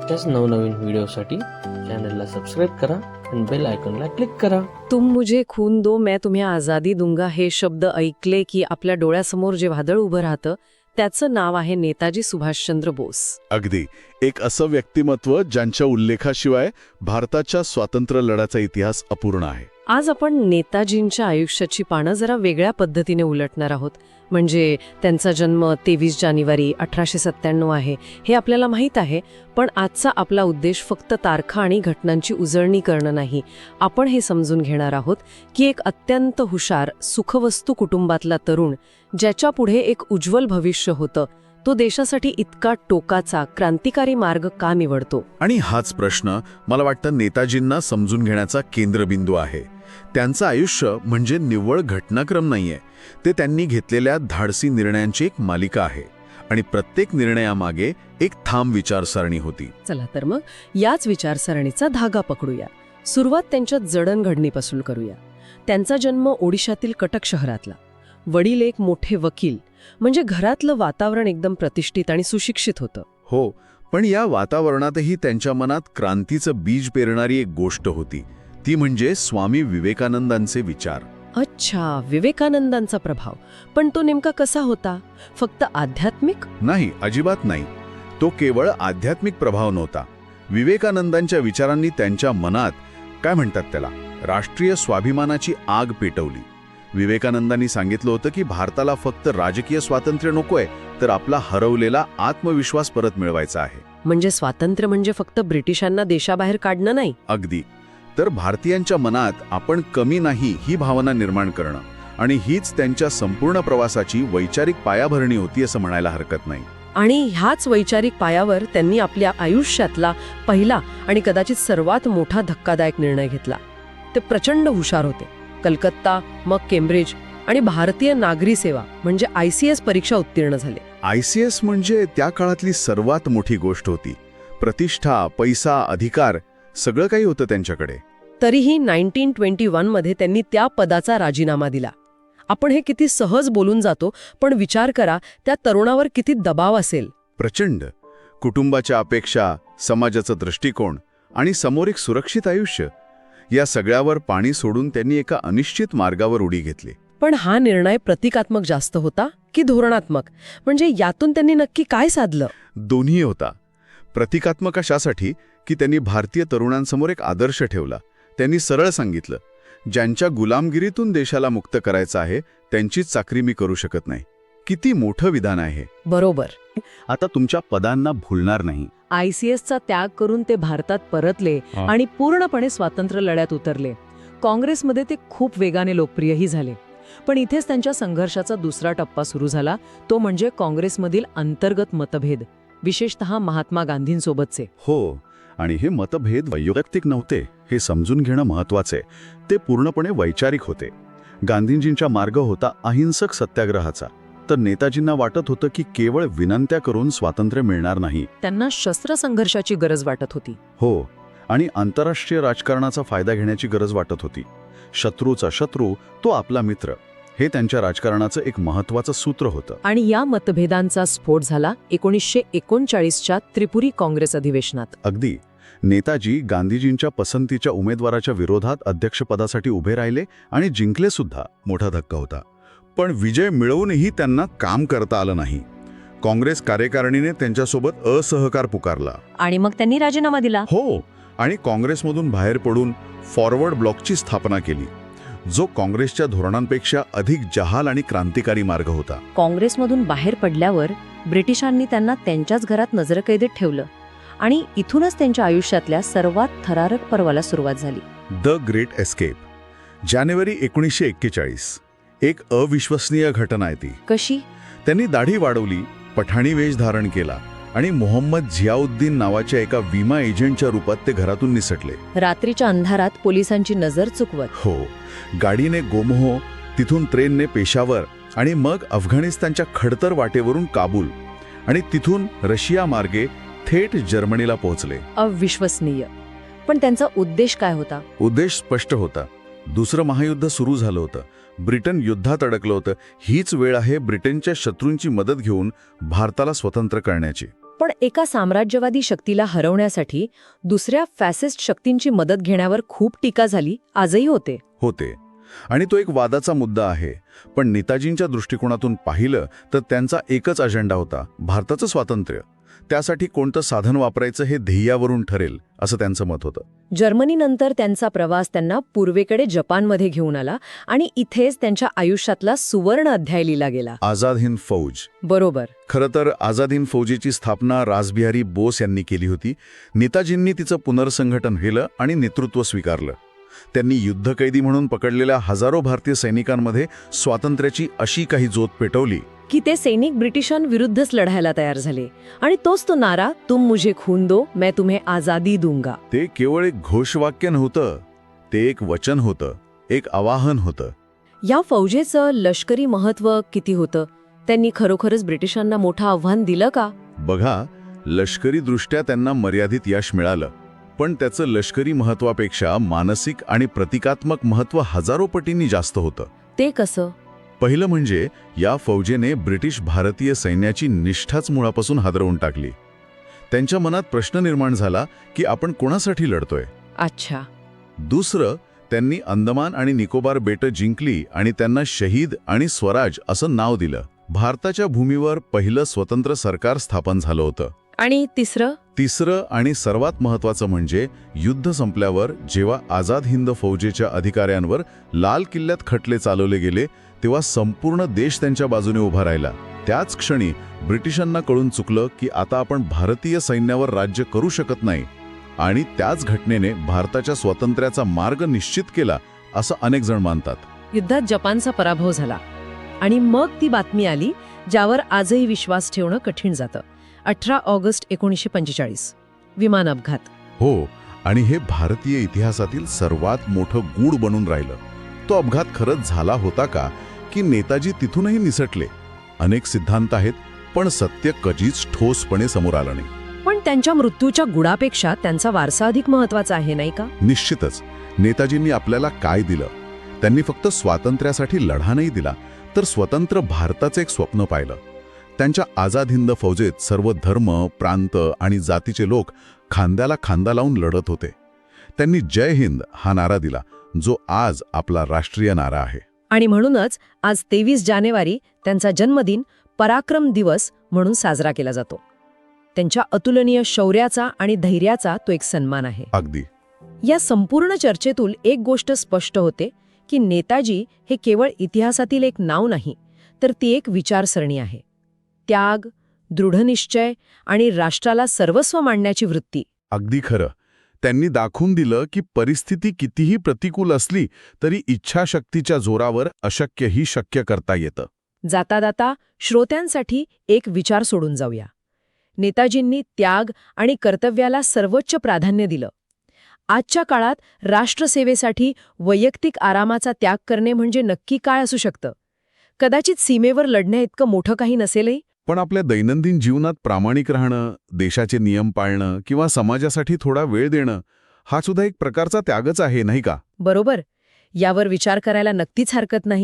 अशाच नवनवीन व्हिडिओसाठी चॅनलला सबस्क्राईब करा आणि बेल आयकॉनला क्लिक करा. तुम मुझे खून दो मैं तुम्हें आझादी दूंगा हे शब्द ऐकले की आपल्या डोळ्यासमोर जे वादळ उभं राहतं त्याचं नाव आहे नेताजी सुभाषचंद्र बोस. अगदी एक असं व्यक्तिमत्व ज्यांच्या उल्लेखाशिवाय भारताच्या स्वातंत्र्य लढ्याचा इतिहास अपूर्ण आहे. आज आपण नेताजींच्या आयुष्याची पानं जरा वेगळ्या पद्धतीने उलटणार आहोत. म्हणजे त्यांचा जन्म 23 जानेवारी 1897 आहे हे आपल्याला माहीत आहे, पण आजचा आपला उद्देश फक्त तारखा आणि घटनांची उजळणी करणं नाही. आपण हे समजून घेणार आहोत की एक अत्यंत हुशार सुखवस्तू कुटुंबातला तरुण ज्याच्या पुढे एक उज्ज्वल भविष्य होतं, तो देशासाठी इतका टोकाचा क्रांतिकारी मार्ग का निवडतो. आणि हाच प्रश्न मला वाटतं नेताजींना समजून घेण्याचा केंद्रबिंदू आहे. त्यांचं आयुष्य म्हणजे निव्वळ घटनाक्रम नाहीये, ते त्यांनी घेतलेल्या धाडसी निर्णयांची एक मालिका आहे आणि प्रत्येक निर्णयामागे एक ठाम विचारसरणी होती. चला तर मग याच विचारसरणीचा धागा पकडूया. सुरुवात त्यांच्या जडणघडणीपासून करूया. त्यांचा जन्म ओडिशातील कटक शहरातला. वडील एक मोठे वकील, म्हणजे घरातलं वातावरण एकदम प्रतिष्ठित आणि सुशिक्षित होतं. हो, पण या वातावरणातही त्यांच्या मनात क्रांतीचं बीज पेरणारी एक गोष्ट होती, ती म्हणजे स्वामी विवेकानंदांचे विचार. अच्छा, विवेकानंदांचा प्रभाव. पण तो नेमका कसा होता? फक्त आध्यात्मिक? नाही, अजिबात नाही. तो केवळ आध्यात्मिक प्रभाव नव्हता. विवेकानंदांच्या विचारांनी त्यांच्या मनात काय म्हणतात त्याला, राष्ट्रीय स्वाभिमानाची आग पेटवली. विवेकानंदांनी सांगितलं होतं की भारताला फक्त राजकीय स्वातंत्र्य नकोय, तर आपला हरवलेला आत्मविश्वास परत मिळवायचा आहे. म्हणजे स्वातंत्र्य म्हणजे फक्त ब्रिटिशांना देशाबाहेर काढणं नाही. अगदी. तर भारतीयांच्या मनात आपण कमी नाही ही भावना निर्माण करणं, आणि हीच त्यांच्या संपूर्ण प्रवासाची वैचारिक पायाभरणी होती असं म्हणायला हरकत नाही. आणि ह्याच वैचारिक पायावर त्यांनी आपल्या आयुष्यातला पहिला आणि कदाचित सर्वात मोठा धक्कादायक निर्णय घेतला. ते प्रचंड हुशार होते. कलकत्ता, मग केम्ब्रिज आणि भारतीय नागरी सेवा म्हणजे ICS परीक्षा उत्तीर्ण झाले. ICS म्हणजे त्या काळातली सर्वात मोठी गोष्ट होती. प्रतिष्ठा, पैसा, अधिकार सगळं काही होतं त्यांच्याकडे. तरीही 1921 मध्ये त्यांनी त्या पदाचा राजीनामा दिला. आपण हे किती सहज बोलून जातो, पण विचार करा त्या तरुणावर किती दबाव असेल. प्रचंड. कुटुंबाच्या अपेक्षा, समाजाचा दृष्टिकोन आणि समोर एक सुरक्षित आयुष्य, या सगळ्यावर पाणी सोडून त्यांनी एका अनिश्चित मार्गावर उडी घेतली. पण हा निर्णय प्रतिकात्मक जास्त होता की धोरणात्मक? म्हणजे यातून त्यांनी नक्की काय साधलं? दोन्ही होता. प्रतिकात्मक अशासाठी की त्यांनी भारतीय तरुणांसमोर एक आदर्श ठेवला. त्यांनी सरळ सांगितलं, ज्यांच्या गुलामगिरीतून देशाला मुक्त करायचं आहे त्यांचीच चाकरी मी करू शकत नाही. किती मोठं विधान आहे. बरोबर. आता तुमच्या पदांना भुलणार नाही. ICSचा त्याग करून ते भारतात परतले आणि पूर्णपणे स्वातंत्र्य लढ्यात उतरले. काँग्रेसमध्ये ते खूप वेगाने लोकप्रियही झाले. पण इथेच त्यांच्या संघर्षाचा दुसरा टप्पा सुरू झाला, तो म्हणजे काँग्रेसमधील अंतर्गत मतभेद, विशेषतः महात्मा गांधींसोबतचे. हो, आणि हे मतभेद वैयक्तिक नव्हते हे समजून घेणं महत्वाचे. ते पूर्णपणे वैचारिक होते. गांधीजींचा मार्ग होता अहिंसक सत्याग्रहाचा, तर नेताजींना वाटत होतं की केवळ विनंत्या करून स्वातंत्र्य मिळणार नाही. त्यांना शस्त्रसंघर्षाची गरज वाटत होती. हो, आणि आंतरराष्ट्रीय राजकारणाचा फायदा घेण्याची गरज वाटत होती. शत्रूचा शत्रू तो आपला मित्र, हे त्यांच्या राजकारणाचं एक महत्वाचं सूत्र होतं. आणि या मतभेदांचा स्फोट झाला 1939च्या त्रिपुरी काँग्रेस अधिवेशनात. अगदी. नेताजी गांधीजींच्या पसंतीच्या उमेदवाराच्या विरोधात अध्यक्षपदासाठी उभे राहिले आणि जिंकले सुद्धा. मोठा धक्का होता. पण विजय मिळवूनही त्यांना काम करता आलं नाही. काँग्रेस कार्यकारिणीने त्यांच्यासोबत असहकार पुकारला. आणि मग त्यांनी राजीनामा दिला. हो, आणि काँग्रेसमधून बाहेर पडून फॉरवर्ड ब्लॉकची स्थापना केली, जो काँग्रेसच्या धोरणांपेक्षा अधिक जहाल आणि क्रांतिकारी मार्ग होता. काँग्रेसमधून बाहेर पडल्यावर ब्रिटिशांनी त्यांना त्यांच्याच घरात नजरकैदेत ठेवलं आणि इथूनच त्यांच्या आयुष्यातल्या सर्वात थरारक पर्वाला सुरुवात झाली. The great escape. जानेवारी 1941. एक अविश्वसनीय घटना आहे ती. कशी? त्यांनी दाढी वाढवली, पठाणी वेश धारण केला आणि मोहम्मद झियाउद्दीन नावाच्या एका विमा एजंटच्या रूपात ते घरातून निसटले. रात्रीच्या अंधारात पोलिसांची नजर चुकवत. हो, गाडीने गोमोह, तिथून ट्रेनने पेशावर आणि मग अफगाणिस्तानच्या खडतर वाटेवरून काबूल आणि तिथून रशिया मार्गे थेट जर्मनीला पोहोचले. अविश्वसनीय. पण त्यांचा उद्देश काय होता? उद्देश स्पष्ट होता. दुसरं महायुद्ध सुरू झालं होतं. ब्रिटन युद्धात अडकलं होतं. हीच वेळ आहे ब्रिटनच्या शत्रूंची मदत घेऊन भारताला स्वतंत्र करण्याची. पण एका साम्राज्यवादी शक्तीला हरवण्यासाठी दुसऱ्या फॅसिस्ट शक्तींची मदत घेण्यावर खूप टीका झाली, आजही होते. होते. आणि तो एक वादाचा मुद्दा आहे. पण नेताजींच्या दृष्टिकोनातून पाहिलं तर त्यांचा एकच अजेंडा होता, भारताचं स्वातंत्र्य. त्यासाठी कोणतं साधन वापरायचं हे ध्येयावरून ठरेल, असं त्यांचं मत होतं. जर्मनीनंतर त्यांचा प्रवास त्यांना पूर्वेकडे जपानमध्ये घेऊन आला आणि इथेच त्यांच्या आयुष्यातला सुवर्ण अध्याय लिहिला गेला. आझाद हिंद फौज. बरोबर. खरं तर आझाद हिंद फौजेची स्थापना रासबिहारी बोस यांनी केली होती. नेताजींनी तिचं पुनर्संघटन केलं आणि नेतृत्व स्वीकारलं. त्यांनी युद्धकैदी म्हणून पकडलेल्या हजारो भारतीय सैनिकांमध्ये स्वातंत्र्याची अशी काही ज्योत पेटवली की ते सैनिक ब्रिटिशांविरुद्धच लढायला तयार झाले. आणि तोच तो नारा, तुम मुझे खून दो मैं तुम्हें आजादी दूंगा. ते केवळ एक घोषवाक्य नव्हतं, ते एक वचन होतं, एक आवाहन होतं. या फौजेचं लष्करी महत्त्व किती होतं? त्यांनी खरोखरच ब्रिटिशांना मोठं आव्हान दिलं का? बघा, लष्करीदृष्ट्या त्यांना मर्यादित यश मिळालं, पण त्याचं लष्करी महत्वापेक्षा मानसिक आणि प्रतिकात्मक महत्त्व हजारो पटींनी जास्त होतं. ते कसं? पहिलं म्हणजे या फौजेने ब्रिटिश भारतीय सैन्याची निष्ठाच मुळापासून हादरवून टाकली. त्यांच्या मनात प्रश्न निर्माण झाला की आपण कोणासाठी लढतोय. अच्छा. दुसरं, त्यांनी अंदमान आणि निकोबार बेटं जिंकली आणि त्यांना शहीद आणि स्वराज असं नाव दिलं. भारताच्या भूमीवर पहिलं स्वतंत्र सरकार स्थापन झालं होतं. आणि तिसरं आणि सर्वात महत्त्वाचं म्हणजे युद्ध संपल्यावर जेव्हा आझाद हिंद फौजेच्या अधिकाऱ्यांवर लाल किल्ल्यात खटले चालवले गेले, तेव्हा संपूर्ण देश त्यांच्या बाजूने उभा राहिला. त्याच क्षणी ब्रिटिशांना कळून चुकलं की आता आपण भारतीय सैन्यावर राज्य करू शकत नाही. आणि त्याच घटनेने भारताच्या स्वातंत्र्याचा मार्ग निश्चित केला, असं अनेक जण मानतात. युद्धात जपानचा पराभव झाला आणि मग ती बातमी आली ज्यावर आजही विश्वास ठेवणं कठीण जातं. 18 ऑगस्ट 1945 विमान अपघात. हो, आणि हे भारतीय इतिहासातील सर्वात मोठं गूढ बनून राहिलं. तो अपघात खरंच झाला होता का, की नेताजी तिथूनही निसटले? अनेक सिद्धांत आहेत, पण सत्य कधीच ठोसपणे समोर आलं नाही. पण त्यांच्या मृत्यूच्या गुणापेक्षा त्यांचा वारसा अधिक महत्वाचा आहे, नाही का? निश्चितच. नेताजींनी आपल्याला काय दिलं? त्यांनी फक्त स्वातंत्र्यासाठी लढा नाही दिला, तर स्वतंत्र भारताचं एक स्वप्न पाहिलं. त्यांच्या आझाद हिंद फौजेत सर्व धर्म, प्रांत आणि जातीचे लोक खांद्याला खांदा लावून लढत होते. त्यांनी जय हिंद हा नारा दिला, जो आज आपला राष्ट्रीय नारा आहे. आणि म्हणूनच आज 23 जानेवारी त्यांचा जन्मदिन पराक्रम दिवस म्हणून साजरा केला जातो. त्यांच्या अतुलनीय शौर्याचा आणि धैर्याचा तो एक सन्मान आहे. अगदी. या संपूर्ण चर्चेतून एक गोष्ट स्पष्ट होते की नेताजी हे केवळ इतिहासातील एक नाव नाही, तर ती एक विचारसरणी आहे. त्याग, दृढनिश्चय आणि राष्ट्राला सर्वस्व मानण्याची वृत्ती. अगदी खरं. त्यांनी दाखवून दिलं की परिस्थिती कितीही प्रतिकूल असली तरी इच्छाशक्तीच्या जोरावर अशक्यही शक्य करता येतं. जाता जाता श्रोत्यांसाठी एक विचार सोडून जाऊया. नेताजींनी त्याग आणि कर्तव्याला सर्वोच्च प्राधान्य दिलं. आजच्या काळात राष्ट्रसेवेसाठी वैयक्तिक आरामाचा त्याग करणे म्हणजे नक्की काय असू शकतं? कदाचित सीमेवर लढण्याइतकं मोठं काही नसेलही. पण आपल्या दैनंदिन जीवनात प्रामाणिक राहणं, देशाचे नियम पाळणं किंवा समाजासाठी थोडा वेळ देणं, हा सुद्धा एक प्रकारचा त्यागच आहे, नाही का? बरोबर. यावर विचार करायला नक्कीच हरकत नाही.